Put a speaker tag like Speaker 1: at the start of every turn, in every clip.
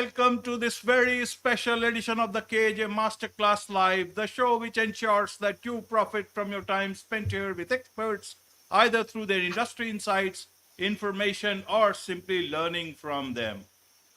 Speaker 1: Welcome to this very special edition of the KJ Masterclass Live, the show which ensures that you profit from your time spent here with experts, either through their industry insights, information, or simply learning from them.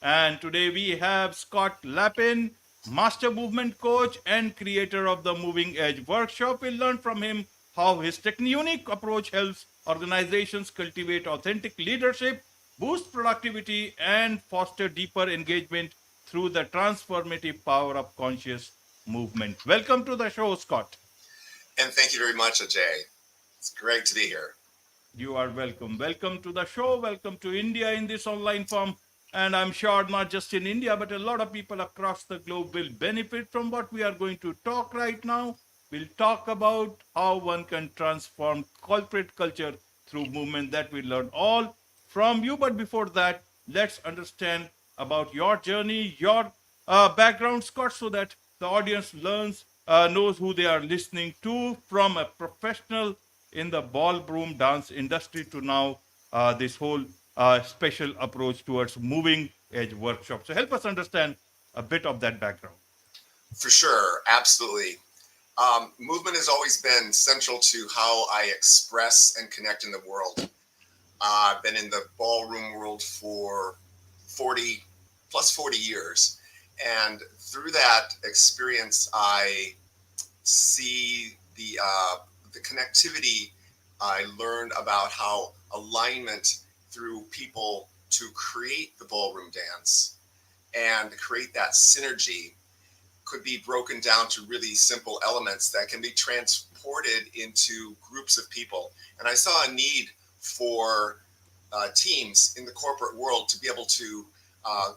Speaker 1: And today we have Scott Lappin, master movement coach and creator of the Moving Edge workshop. We'll learn from him how his unique approach helps organizations cultivate authentic leadership, boost productivity, and foster deeper engagement through the transformative power of conscious movement. Welcome to the show, Scott.
Speaker 2: And thank you very much, Ajay. It's great to be here.
Speaker 1: You are welcome. Welcome to the show. Welcome to India in this online form. And I'm sure not just in India, but a lot of people across the globe will benefit from what we are going to talk right now. We'll talk about how one can transform corporate culture through movement that we learn all from you. But before that, let's understand about your journey, your background, Scott, so that the audience knows who they are listening to, from a professional in the ballroom dance industry to now this whole special approach towards moving edge workshop. So help us understand a bit of that background.
Speaker 2: For sure, absolutely. Movement has always been central to how I express and connect in the world. I've been in the ballroom world for 40 plus 40 years. And through that experience, I see the connectivity. I learned about how alignment through people to create the ballroom dance and create that synergy could be broken down to really simple elements that can be transported into groups of people. And I saw a need for teams in the corporate world to be able to uh,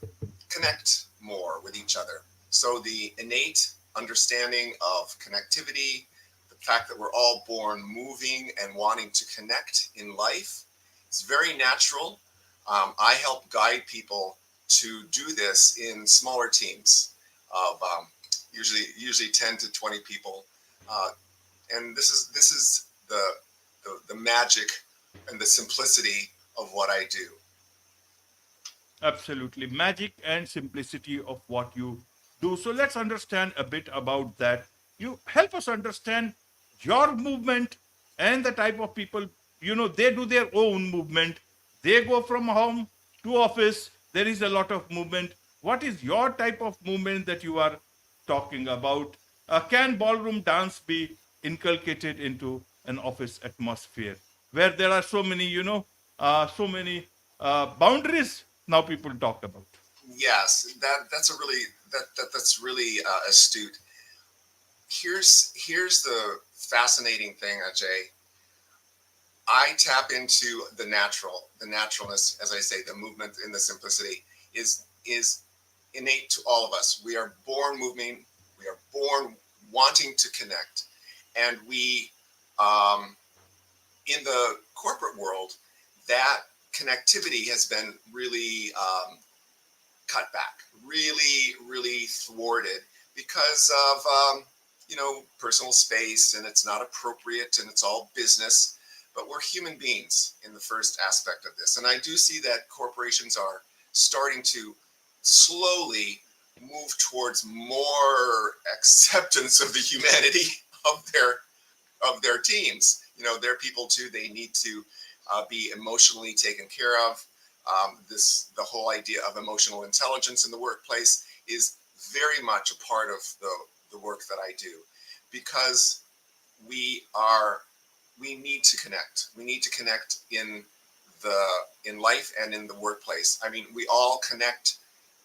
Speaker 2: connect more with each other. So the innate understanding of connectivity, the fact that we're all born moving and wanting to connect in life, it's very natural. I help guide people to do this in smaller teams of usually 10 to 20 people, uh, and this is the magic and the simplicity of what I do.
Speaker 1: Absolutely. Magic and simplicity of what you do. So let's understand a bit about that. You help us understand your movement and the type of people, they do their own movement. They go from home to office. There is a lot of movement. What is your type of movement that you are talking about? Can ballroom dance be inculcated into an office atmosphere where there are so many boundaries now people talk about?
Speaker 2: Yes, that's really astute. Here's the fascinating thing, Ajay. I tap into the naturalness, as I say, the movement and the simplicity is innate to all of us. We are born moving. We are born wanting to connect, and we um, in the corporate world, that connectivity has been really cut back, really thwarted because of personal space, and it's not appropriate, and it's all business. But we're human beings in the first aspect of this, and I do see that corporations are starting to slowly move towards more acceptance of the humanity of their teams. Their people too. They need to be emotionally taken care of. The whole idea of emotional intelligence in the workplace is very much a part of the work that I do, because we are we need to connect. We need to connect in life and in the workplace. I mean, we all connect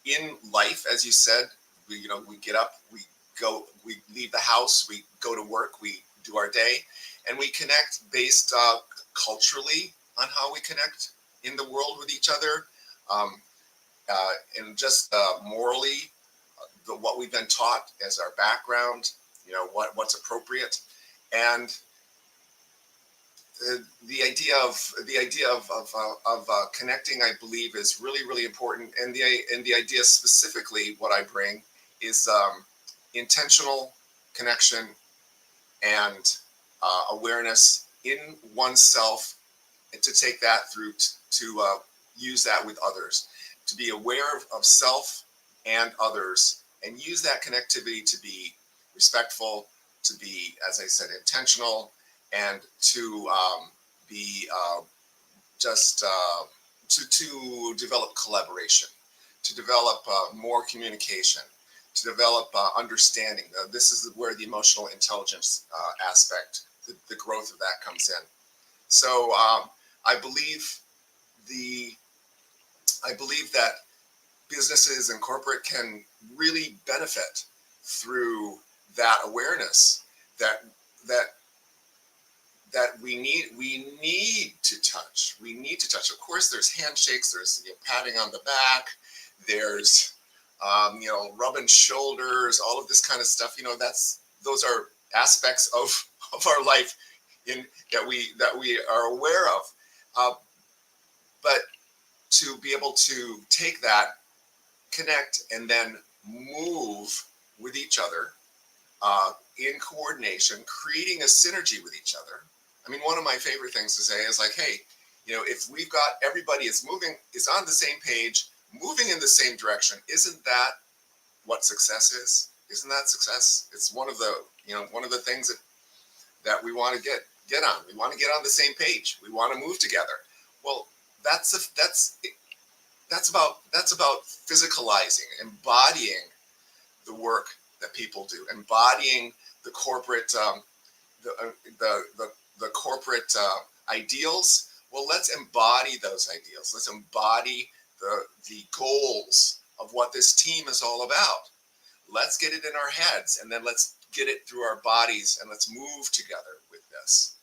Speaker 2: in life, as you said. We get up, we leave the house, we go to work, we do our day, and we connect based culturally on how we connect in the world with each other, um, and just morally, what we've been taught as our background, what's appropriate, and the idea of connecting, I believe, is really important. And the idea specifically, what I bring is intentional connection and awareness in oneself, and to take that through to use that with others, to be aware of self, and others, and use that connectivity to be respectful, to be, as I said, intentional, and to be just to develop collaboration, to develop more communication, to develop understanding. This is where the emotional intelligence aspect, the growth of that comes in. So I believe the I believe that businesses and corporate can really benefit through that awareness that that we need to touch. We need to touch. Of course, there's handshakes. There's patting on the back. There's rubbing shoulders. All of this kind of stuff. Those are aspects of our life in that we are aware of. But to be able to take that, connect, and then move with each other in coordination, creating a synergy with each other. I mean, one of my favorite things to say is like, hey, if we've got everybody is on the same page, moving in the same direction, isn't that what success is? Isn't that success? It's one of the things that we want to get on. We want to get on the same page. We want to move together. Well, that's about physicalizing, embodying the work that people do, embodying the corporate the corporate ideals. Well, let's embody those ideals. Let's embody the goals of what this team is all about. Let's get it in our heads, and then let's get it through our bodies, and let's move together with this.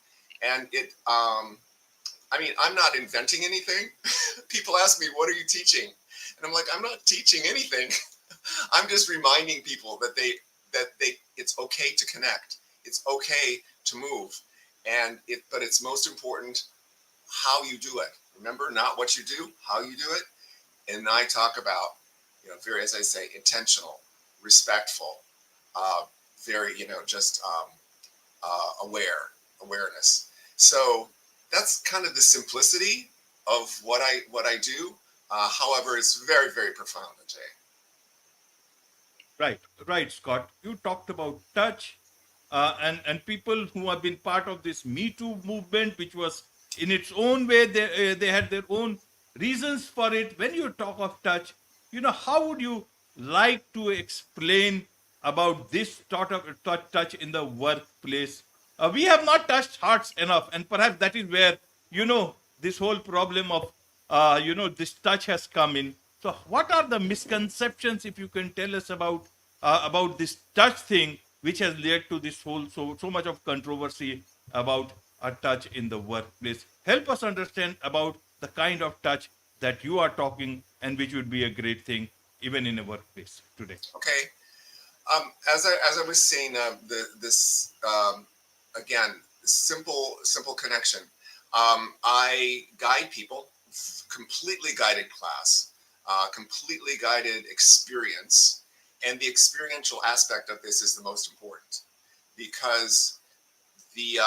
Speaker 2: And I mean, I'm not inventing anything. People ask me, what are you teaching? And I'm like, I'm not teaching anything. I'm just reminding people that it's okay to connect. It's okay to move. But it's most important how you do it. Remember, not what you do, how you do it. And I talk about, very, as I say, intentional, respectful, very, just awareness. So that's kind of the simplicity of what I do. However, it's very, very profound, Jay.
Speaker 1: Right, right, Scott. You talked about touch, and people who have been part of this Me Too movement, which was in its own way, they had their own reasons for it. When you talk of touch, how would you like to explain about this sort of touch in the workplace? We have not touched hearts enough, and perhaps that is where this whole problem of this touch has come in. So what are the misconceptions, if you can tell us about this touch thing, which has led to this whole so much of controversy about a touch in the workplace? Help us understand about the kind of touch that you are talking, and which would be a great thing even in a workplace today.
Speaker 2: Okay. As I was saying, this again, simple connection. I guide people, completely guided class, completely guided experience, and the experiential aspect of this is the most important, because the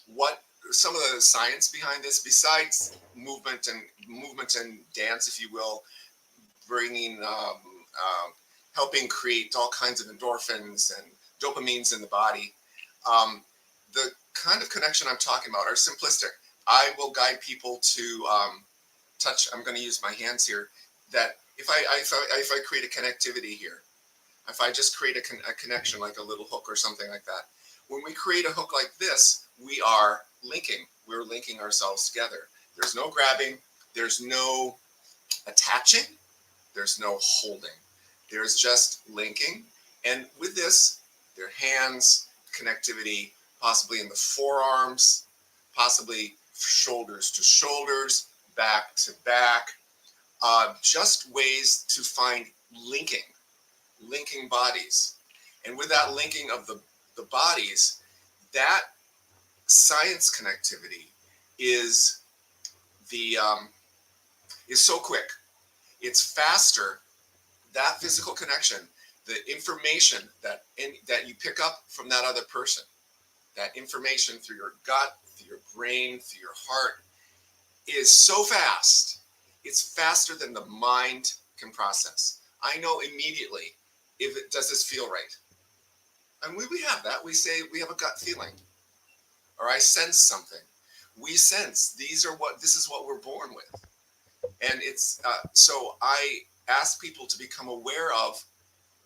Speaker 2: what some of the science behind this, besides movement and dance, if you will, bringing helping create all kinds of endorphins and dopamines in the body. The kind of connection I'm talking about are simplistic. I will guide people to touch. I'm going to use my hands here. That if I create a connectivity here, if I just create a connection like a little hook or something like that, when we create a hook like this, we are linking. We're linking ourselves together. There's no grabbing. There's no attaching. There's no holding. There's just linking. And with this, their hands, connectivity, possibly in the forearms, possibly shoulders to shoulders, back to back, just ways to find linking bodies. And with that linking of the bodies, that science connectivity is so quick. It's faster. That physical connection, the information that you pick up from that other person, that information through your gut, through your brain, through your heart, is so fast. It's faster than the mind can process. I know immediately if it does this feel right. And we have that. We say we have a gut feeling, or I sense something. We sense this is what we're born with, and it's so I ask people to become aware of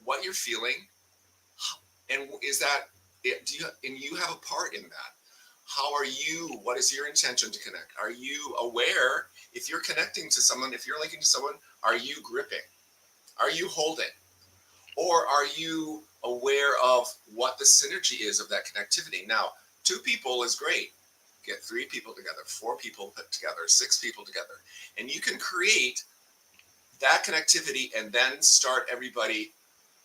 Speaker 2: what you're feeling, and is that it, do you and you have a part in that. How are you? What is your intention to connect? Are you aware if you're connecting to someone, if you're linking to someone, are you gripping? Are you holding? Or are you aware of what the synergy is of that connectivity? Now, two people is great. Get three people together, four people put together, six people together, and you can create that connectivity and then start everybody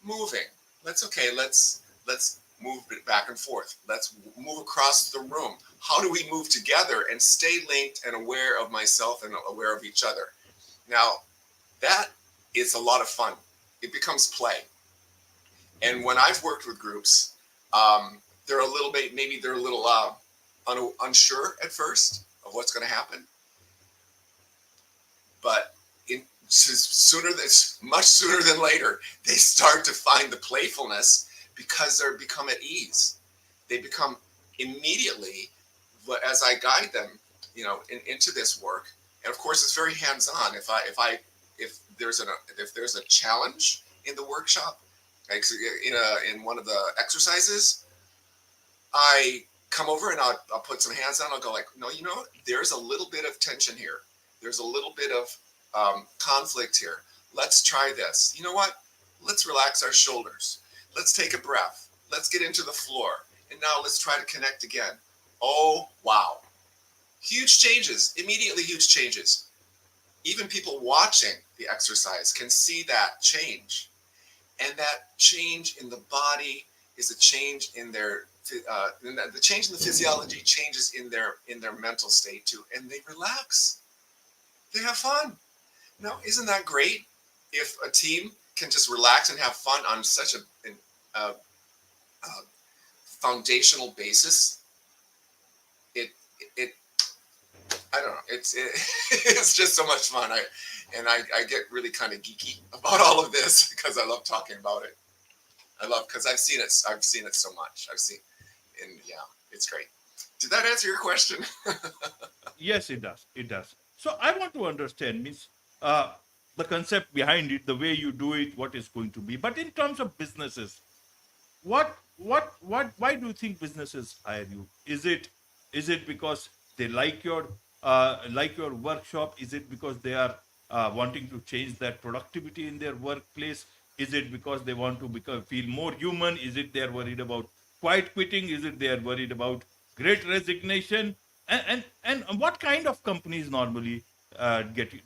Speaker 2: moving. Let's move it back and forth. Let's move across the room. How do we move together and stay linked and aware of myself and aware of each other? Now, that is a lot of fun. It becomes play. And when I've worked with groups, they're a little bit, maybe they're a little unsure at first of what's going to happen. But much sooner than later, they start to find the playfulness because they're become at ease. They become immediately, as I guide them, into this work. And of course, it's very hands-on. If there's a challenge in the workshop, like in one of the exercises, I come over and I'll put some hands on. I'll go like, no, there's a little bit of tension here. There's a little bit of conflict here. Let's try this. You know what? Let's relax our shoulders. Let's take a breath. Let's get into the floor. And now let's try to connect again. Oh, wow. Huge changes, immediately huge changes. Even people watching the exercise can see that change. And that change in the body is a change in their, the change in the physiology changes in their mental state too. And they relax. They have fun. Now, isn't that great if a team can just relax and have fun on such a foundational basis? It I don't know. It's just so much fun. I get really kind of geeky about all of this because I love talking about it. Because I've seen it. I've seen it so much. And yeah, it's great. Did that answer your question?
Speaker 1: Yes, it does. It does. So I want to understand, means the concept behind it, the way you do it, what is going to be. But in terms of businesses, why do you think businesses hire you? Is it because they like your workshop? Is it because they are wanting to change that productivity in their workplace? Is it because they want to feel more human? Is it they are worried about quiet quitting? Is it they are worried about great resignation? And what kind of companies normally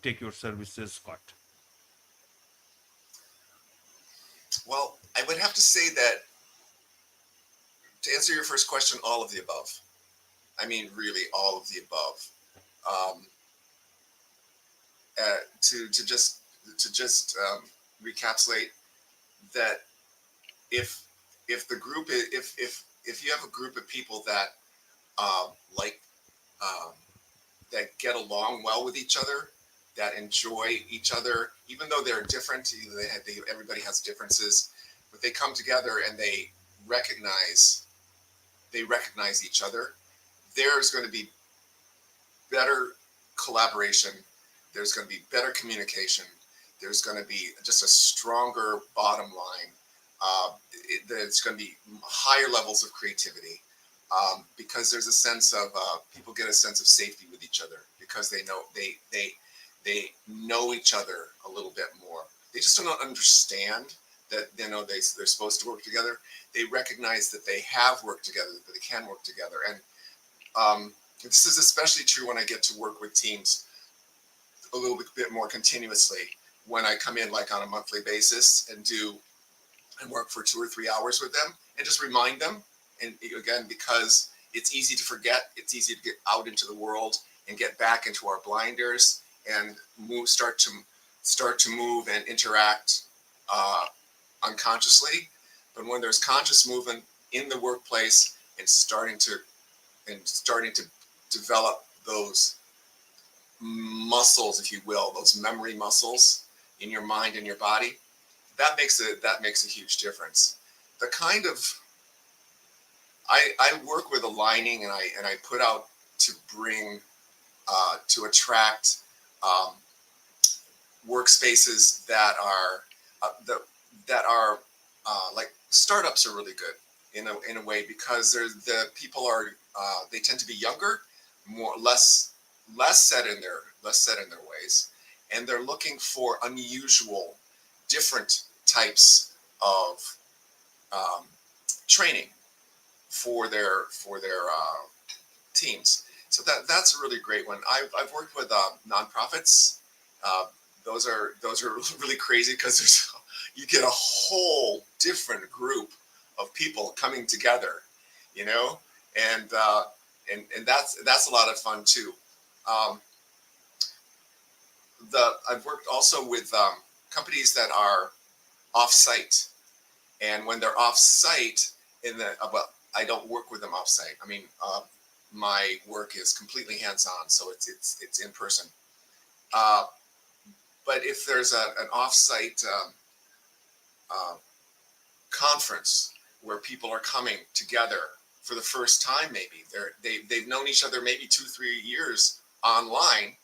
Speaker 1: take your services, Scott?
Speaker 2: Well, I would have to say that to answer your first question, all of the above. I mean, really, all of the above. Um, to just recapitulate that if the group is if you have a group of people that like that get along well with each other, that enjoy each other, even though they're different, everybody has differences, but they come together and recognize they recognize each other. There's going to be better collaboration. There's going to be better communication. There's going to be just a stronger bottom line. There's going to be higher levels of creativity because there's a sense of people get a sense of safety with each other because they know each other a little bit more. They just don't understand that they're supposed to work together. They recognize that they have worked together, that they can work together, and this is especially true when I get to work with teams a little bit more continuously. When I come in like on a monthly basis and work for 2 or 3 hours with them and just remind them. And again, because it's easy to forget, it's easy to get out into the world and get back into our blinders and start to move and interact unconsciously. But when there's conscious movement in the workplace and starting to develop those muscles, if you will, those memory muscles in your mind and your body, that makes a huge difference. The kind of I work with aligning, and I put out to bring to attract um, workspaces that are like startups are really good in a way, because the people are they tend to be younger, more less set in their ways, and they're looking for unusual, different types of um, training for their teams. So that's a really great one. I've worked with nonprofits. Uh, those are really crazy, because there's you get a whole different group of people coming together, you know, and and that's a lot of fun too. Um, I've worked also with companies that are off-site, and when they're off-site, well, I don't work with them off-site. I mean, my work is completely hands-on, so it's in person. Uh, but if there's an off-site uh, conference where people are coming together for the first time, maybe they've known each other maybe 2-3 years online,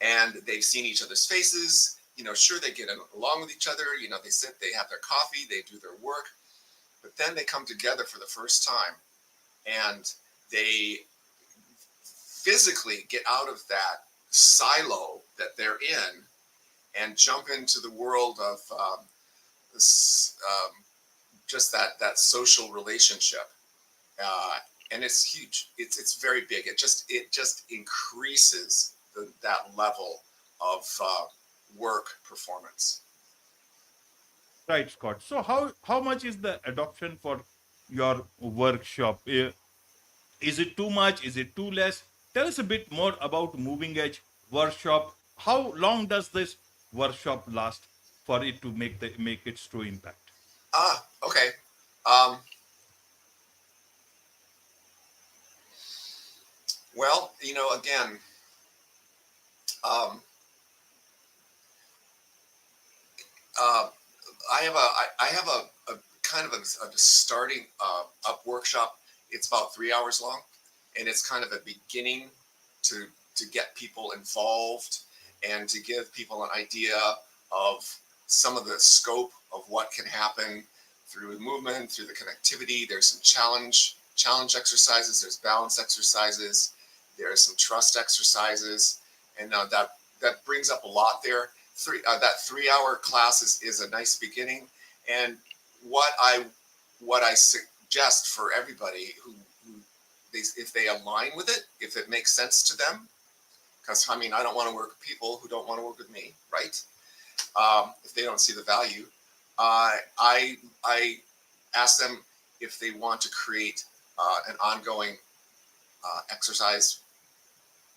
Speaker 2: and they've seen each other's faces. Sure, they get along with each other. They sit, they have their coffee, they do their work, but then they come together for the first time, and they physically get out of that silo that they're in and jump into the world of this, just that social relationship, uh, and it's huge. It's very big. It just increases that level of work performance.
Speaker 1: Right, Scott. So how much is the adoption for your workshop? Is it too much? Is it too less? Tell us a bit more about Moving Edge workshop. How long does this workshop last for it to make its true impact?
Speaker 2: Okay. Um, well, again, um, uh, I have a kind of a starting up workshop. It's about 3 hours long, and it's kind of a beginning to get people involved and to give people an idea of some of the scope of what can happen through movement, through the connectivity. There's some challenge exercises. There's balance exercises. There's some trust exercises, and that brings up a lot there. That 3 hour class is a nice beginning, and what I what I suggest for everybody who if they align with it, if it makes sense to them, because I mean I don't want to work with people who don't want to work with me, right? If they don't see the value, I ask them if they want to create an ongoing exercise,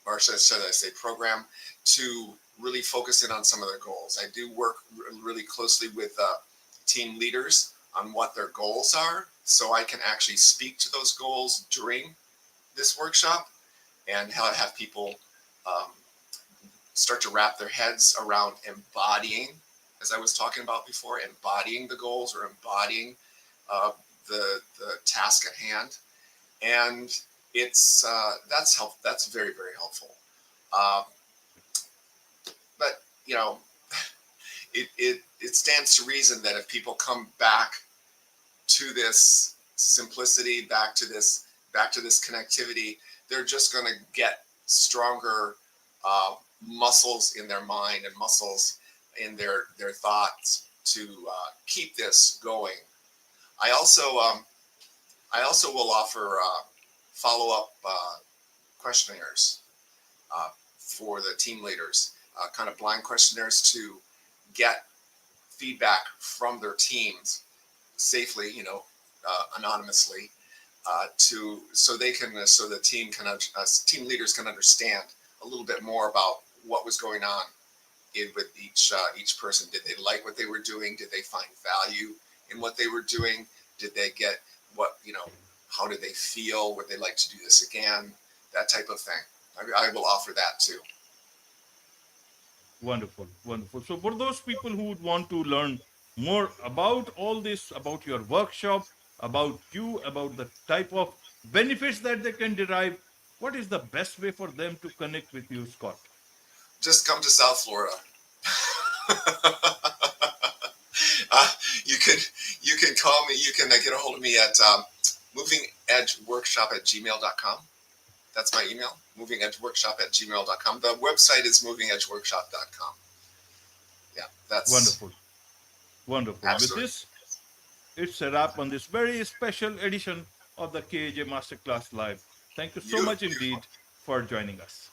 Speaker 2: or should I say program, to really focus in on some of their goals. I do work really closely with team leaders on what their goals are, so I can actually speak to those goals during this workshop, and have people um, start to wrap their heads around embodying, as I was talking about before, embodying the goals, or embodying uh, the task at hand. And that's very, very helpful. Um, but it stands to reason that if people come back to this simplicity, back to this connectivity, they're just going to get stronger uh, muscles in their mind and muscles in their thoughts to keep this going. I also will offer follow up questionnaires for the team leaders, kind of blind questionnaires to get feedback from their teams safely, anonymously, to so the team leaders can understand a little bit more about what was going on with each person. Did they like what they were doing? Did they find value in what they were doing? Did they get what How did they feel? Would they like to do this again? That type of thing. I will offer that too.
Speaker 1: Wonderful, wonderful. So for those people who would want to learn more about all this, about your workshop, about you, about the type of benefits that they can derive, what is the best way for them to connect with you, Scott?
Speaker 2: Just come to South Florida. You can call me. You can get a hold of me at movingedgeworkshop@gmail.com. That's my email, movingedgeworkshop@gmail.com. The website is movingedgeworkshop.com. Yeah, that's
Speaker 1: Wonderful. Wonderful. With
Speaker 2: absolutely.
Speaker 1: this, it's a wrap on this very special edition of the KJ Masterclass Live. Thank you so much
Speaker 2: Beautiful.
Speaker 1: indeed for joining us.